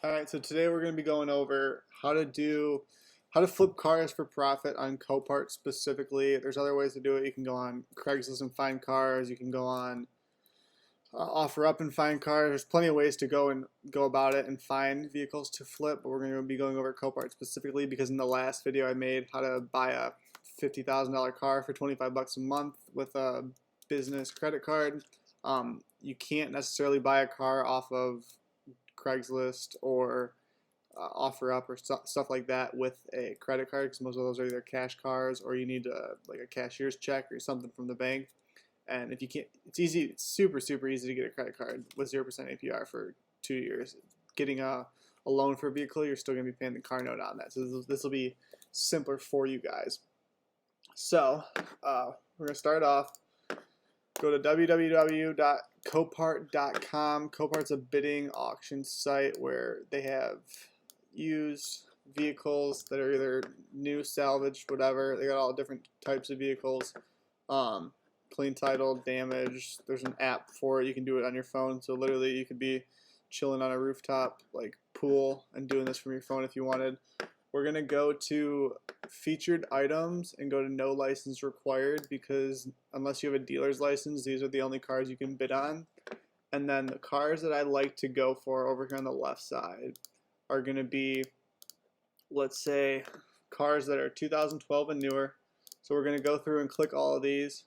Alright, so today we're going to be going over how to flip cars for profit on Copart specifically. There's other ways to do it. You can go on Craigslist and find cars. You can go on OfferUp and find cars. There's plenty of ways to go about it and find vehicles to flip, but we're going to be going over Copart specifically because in the last video I made how to buy a $50,000 car for 25 bucks a month with a business credit card. You can't necessarily buy a car off of Craigslist or OfferUp or stuff like that with a credit card because most of those are either cash cars or you need like a cashier's check or something from the bank. And if you can't, it's easy. It's super easy to get a credit card with 0% APR for 2 years. Getting a loan for a vehicle, you're still going to be paying the car note on that. So this will be simpler for you guys. So we're going to start off. Go to www.copart.com. Copart's a bidding auction site where they have used vehicles that are either new, salvaged, whatever. They got all different types of vehicles. Clean title, damaged. There's an app for it. You can do it on your phone. So literally you could be chilling on a rooftop like pool and doing this from your phone if you wanted. We're going to go to featured items and go to no license required because unless you have a dealer's license, these are the only cars you can bid on. And then the cars that I like to go for over here on the left side are going to be, let's say, cars that are 2012 and newer. So we're going to go through and click all of these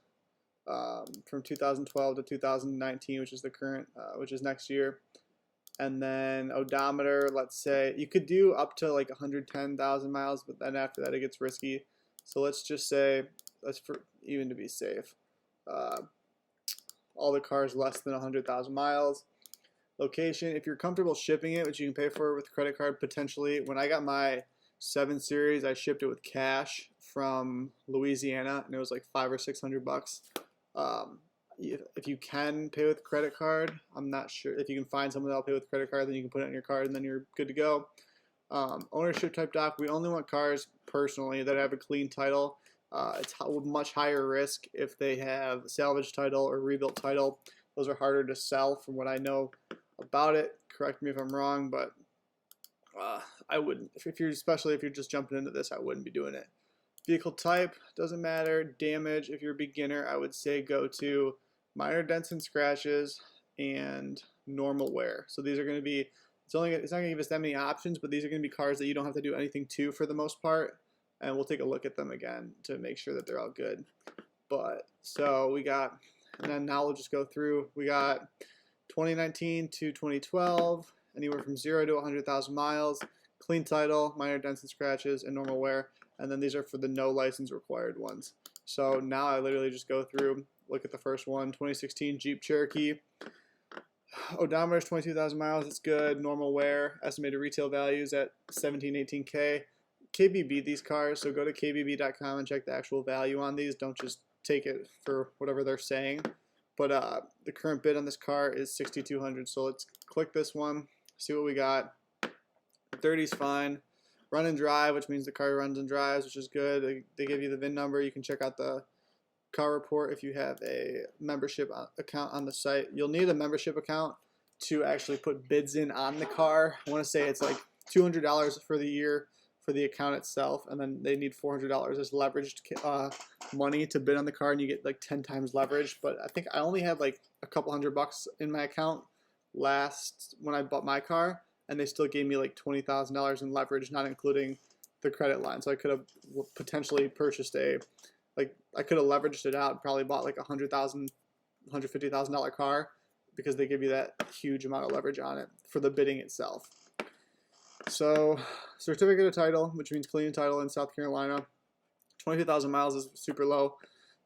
from 2012 to 2019, which is the current, which is next year. And then odometer, let's say, you could do up to like 110,000 miles, but then after that it gets risky. So let's just say, even to be safe, all the cars less than 100,000 miles. Location, if you're comfortable shipping it, which you can pay for with credit card potentially. When I got my 7 Series, I shipped it with cash from Louisiana, and it was like $500 or $600. If you can pay with credit card, I'm not sure. If you can find someone that'll pay with credit card, then you can put it on your card and then you're good to go. Ownership type doc, we only want cars personally that have a clean title. It's much higher risk if they have salvage title or rebuilt title. Those are harder to sell from what I know about it. Correct me if I'm wrong, but I wouldn't. Especially if you're just jumping into this, I wouldn't be doing it. Vehicle type, doesn't matter. Damage, if you're a beginner, I would say go to minor dents and scratches and normal wear. So these are going to be, it's not going to give us that many options, but these are going to be cars that you don't have to do anything to for the most part. And we'll take a look at them again to make sure that they're all good. But so we got, and then now we'll just go through. We got 2019 to 2012, anywhere from 0 to 100,000 miles, clean title, minor dents and scratches, and normal wear. And then these are for the no license required ones. So now I literally just go through, look at the first one, 2016 Jeep Cherokee. Odometer is 22,000 miles, it's good. Normal wear, estimated retail values at 17, 18K. KBB these cars, so go to kbb.com and check the actual value on these. Don't just take it for whatever they're saying. But the current bid on this car is $6,200. So let's click this one, see what we got. 30 is fine. Run and drive, which means the car runs and drives, which is good. They give you the VIN number. You can check out the car report if you have a membership account on the site. You'll need a membership account to actually put bids in on the car. I want to say it's like $200 for the year for the account itself, and then they need $400 as leveraged money to bid on the car, and you get like 10 times leverage. But I think I only had like a couple $100 in my account when I bought my car, and they still gave me like $20,000 in leverage, not including the credit line. So I could have potentially purchased I could have leveraged it out and probably bought like $100,000, $150,000 car because they give you that huge amount of leverage on it for the bidding itself. So certificate of title, which means clean title in South Carolina. 22,000 miles is super low.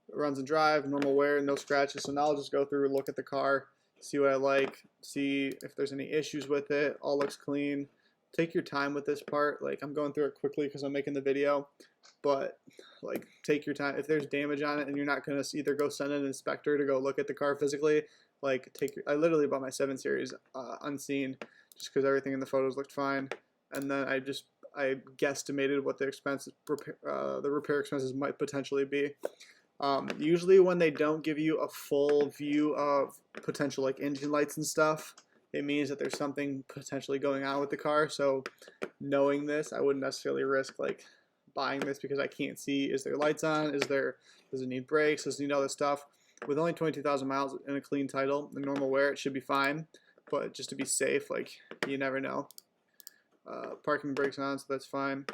It runs and drive, normal wear, no scratches. So now I'll just go through and look at the car, see what I like, see if there's any issues with it. All looks clean. Take your time with this part. Like, I'm going through it quickly because I'm making the video, but like, take your time. If there's damage on it and you're not going to either go send an inspector to go look at the car physically, like I literally bought my 7 Series unseen just because everything in the photos looked fine. And then I guesstimated what the repair expenses might potentially be. Usually when they don't give you a full view of potential like engine lights and stuff, it means that there's something potentially going on with the car. So knowing this, I wouldn't necessarily risk like buying this because I can't see, is there lights on, does it need brakes, does it need all this stuff. With only 22,000 miles and a clean title, the normal wear, it should be fine. But just to be safe, like, you never know. Parking brakes on, so that's fine.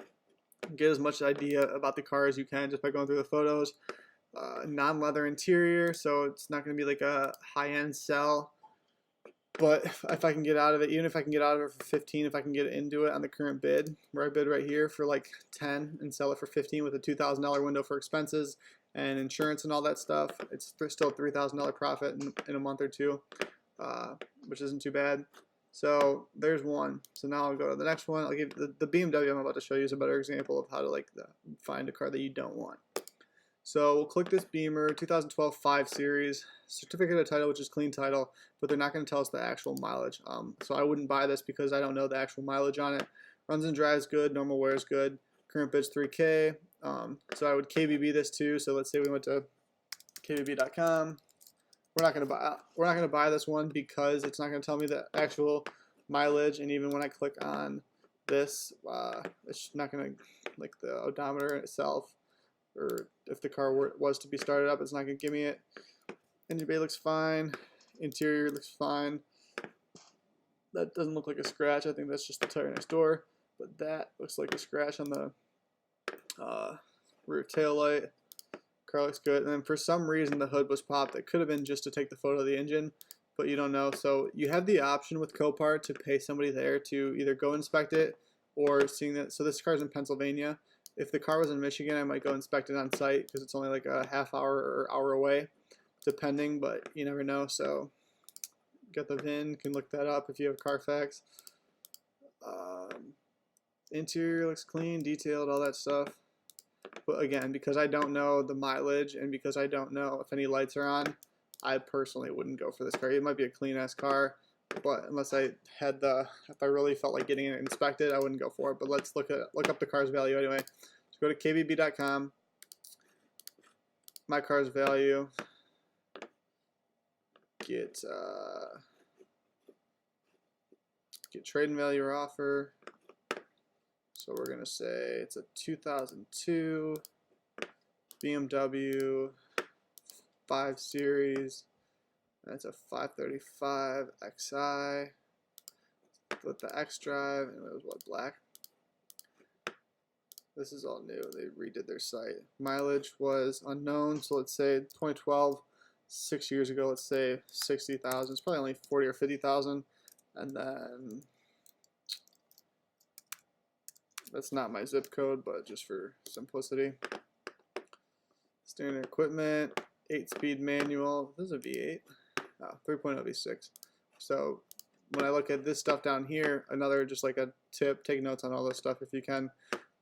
Get as much idea about the car as you can just by going through the photos. Non-leather interior, so it's not going to be like a high-end sell. But if I can get out of it, even if I can get out of it for 15, if I can get into it on the current bid, where I bid right here for like 10 and sell it for 15 with a $2,000 window for expenses and insurance and all that stuff, it's still $3,000 profit in a month or two, which isn't too bad. So there's one. So now I'll go to the next one. I'll give the BMW I'm about to show you is a better example of how to like find a car that you don't want. So we'll click this Beamer, 2012 5 Series, certificate of title, which is clean title, but they're not going to tell us the actual mileage. So I wouldn't buy this because I don't know the actual mileage on it. Runs and drives good, normal wear is good. Current bid's 3K. So I would KBB this too. So let's say we went to KBB.com. We're not going to buy this one because it's not going to tell me the actual mileage, and even when I click on this, it's not going to, like the odometer itself, or if the car was to be started up, it's not going to give me it. Engine bay looks fine. Interior looks fine. That doesn't look like a scratch. I think that's just the tire next door. But that looks like a scratch on the rear tail light. Car looks good. And then for some reason the hood was popped. It could have been just to take the photo of the engine, but you don't know. So you have the option with Copart to pay somebody there to either go inspect it or seeing that. So this car's in Pennsylvania. If the car was in Michigan, I might go inspect it on site because it's only like a half hour or hour away, depending, but you never know. So got the VIN, can look that up if you have Carfax. Interior looks clean, detailed, all that stuff. But again, because I don't know the mileage and because I don't know if any lights are on, I personally wouldn't go for this car. It might be a clean ass car, but unless I had if I really felt like getting it inspected, I wouldn't go for it. But let's look up the car's value anyway. So go to kbb.com. My car's value. Get trade-in value or offer. So we're gonna say it's a 2002 BMW 5 Series. That's a 535 XI with the X drive, and it was what, black? This is all new. They redid their site. Mileage was unknown, so let's say 2012, 6 years ago. Let's say 60,000. It's probably only 40 or 50,000, and then that's not my zip code, but just for simplicity. Standard equipment, 8-speed manual. This is a V8. 3.0 V6. So when I look at this stuff down here, another just like a tip, take notes on all this stuff if you can.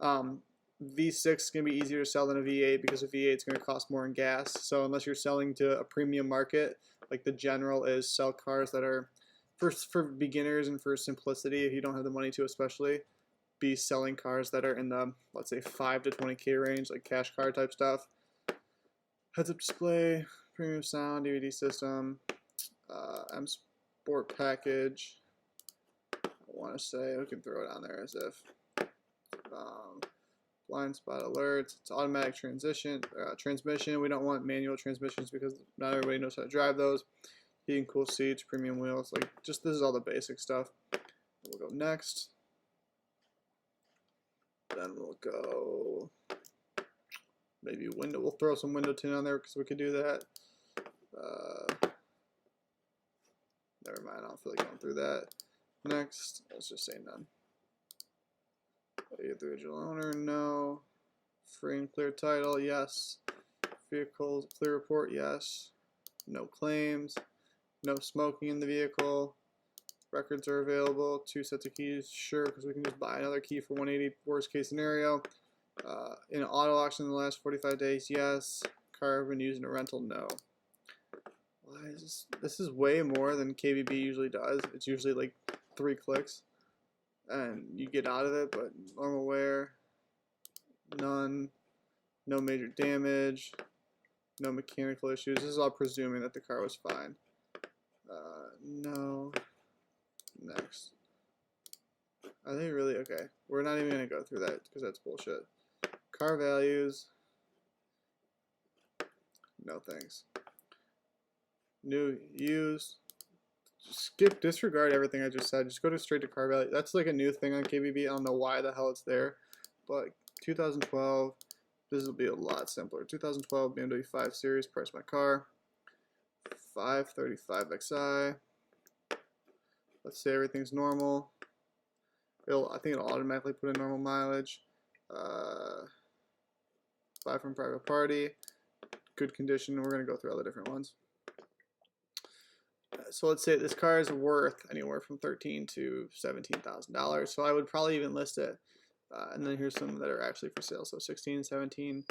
V6 is going to be easier to sell than a V8 because a V8 is going to cost more in gas. So unless you're selling to a premium market, like the general is sell cars that are for beginners and for simplicity, if you don't have the money to especially, be selling cars that are in the, let's say, 5 to 20K range, like cash car type stuff. Heads-up display, premium sound, DVD system, M Sport package. I want to say, we can throw it on there as if. Blind spot alerts. It's automatic transmission. We don't want manual transmissions because not everybody knows how to drive those. Heating, cool seats, premium wheels. Like, just this is all the basic stuff. We'll go next. Then we'll go maybe window. We'll throw some window tint on there because we could do that. Never mind. I don't feel like going through that. Next, let's just say none. Are you the original owner? No. Free and clear title? Yes. Vehicle clear report? Yes. No claims. No smoking in the vehicle. Records are available. 2 sets of keys? Sure, because we can just buy another key for 180. Worst case scenario. In an auto auction in the last 45 days? Yes. Car been used in a rental? No. Why is this? This is way more than KBB usually does. It's usually like 3 clicks. And you get out of it, but normal wear, none, no major damage, no mechanical issues. This is all presuming that the car was fine. No. next? Are they really? Okay. We're not even going to go through that because that's bullshit. Car values. No thanks. New, used. Skip, disregard everything I just said. Just go straight to car value. That's like a new thing on KBB. I don't know why the hell it's there. But 2012, this will be a lot simpler. 2012 BMW 5 Series, price my car. 535xi. Let's say everything's normal. I think it'll automatically put in normal mileage. Buy from private party. Good condition. We're going to go through all the different ones. So let's say this car is worth anywhere from $13,000 to $17,000. So I would probably even list it. And then here's some that are actually for sale. So 16, 17.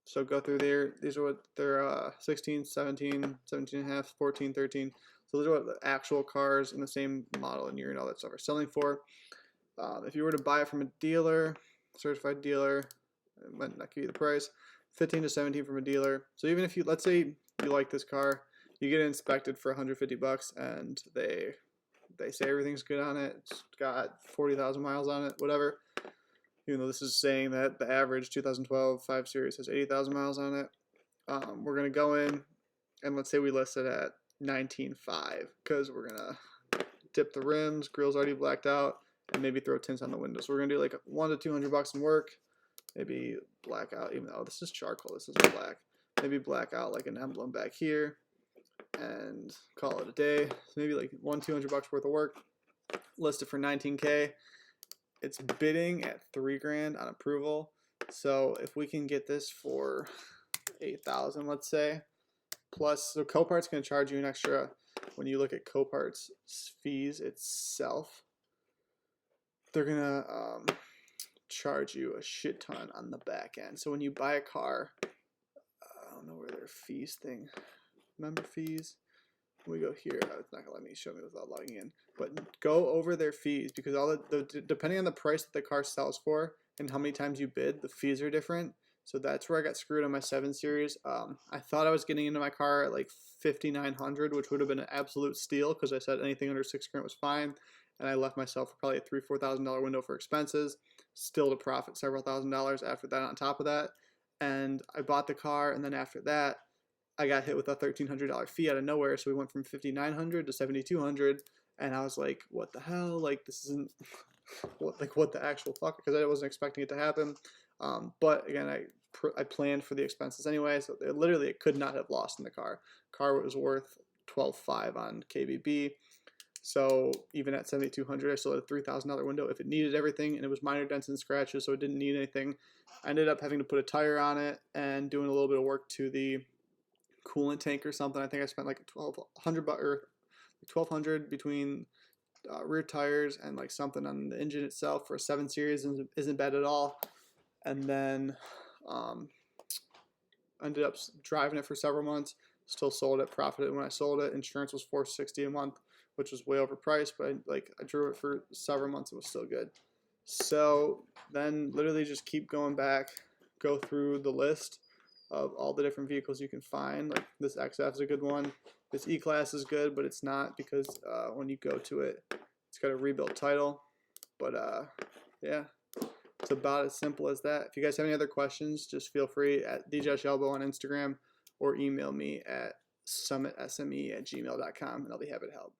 So go through there. These are what they're 16, 17, 17 and a half, 14, 13. So those are what the actual cars in the same model and year and all that stuff are selling for. If you were to buy it from a dealer, certified dealer, it might not give you the price. 15 to 17 from a dealer. So even if you, let's say you like this car, you get it inspected for 150 bucks and they say everything's good on it. It's got 40,000 miles on it, whatever. Even though this is saying that the average 2012 5 Series has 80,000 miles on it. We're going to go in and let's say we list it at 19.5 because we're going to dip the rims, grill's already blacked out, and maybe throw tints on the windows. So we're going to do like 100 to 200 bucks in work. Maybe black out, even though this is charcoal, this isn't black. Maybe black out like an emblem back here and call it a day. So maybe like 200 bucks worth of work. List it for 19K. It's bidding at $3,000 on approval. So if we can get this for 8,000, let's say, plus, so Copart's going to charge you an extra. When you look at Copart's fees itself, they're going to charge you a shit ton on the back end. So when you buy a car, I don't know where their fees thing, member fees. We go here. It's not gonna let me show me without logging in. But go over their fees because all depending on the price that the car sells for and how many times you bid, the fees are different. So that's where I got screwed on my 7 Series. I thought I was getting into my car at like $5,900, which would have been an absolute steal because I said anything under $6,000 was fine, and I left myself probably a $3,000-$4,000 window for expenses, still to profit several $1,000s after that on top of that. And I bought the car, and then after that, I got hit with a $1,300 fee out of nowhere. So we went from $5,900 to $7,200, and I was like, "What the hell? Like this isn't what the actual fuck?" Because I wasn't expecting it to happen. But again, I planned for the expenses anyway, so it could not have lost in the car. Car was worth $12,500 on KBB. So even at $7,200, I still had a $3,000 window. If it needed everything, and it was minor dents and scratches, so it didn't need anything, I ended up having to put a tire on it and doing a little bit of work to the coolant tank or something. I think I spent like $1,200 between rear tires and like something on the engine itself for a 7 Series isn't bad at all. And then ended up driving it for several months. Still sold it, profited when I sold it. Insurance was $460 a month, which was way overpriced, but I drove it for several months. It was still good. So then literally just keep going back, go through the list of all the different vehicles you can find. Like this XF is a good one. This E-Class is good, but it's not because when you go to it, it's got a rebuilt title. But yeah, it's about as simple as that. If you guys have any other questions, just feel free at Albo on Instagram or email me at summitsme@gmail.com and I'll be happy to help.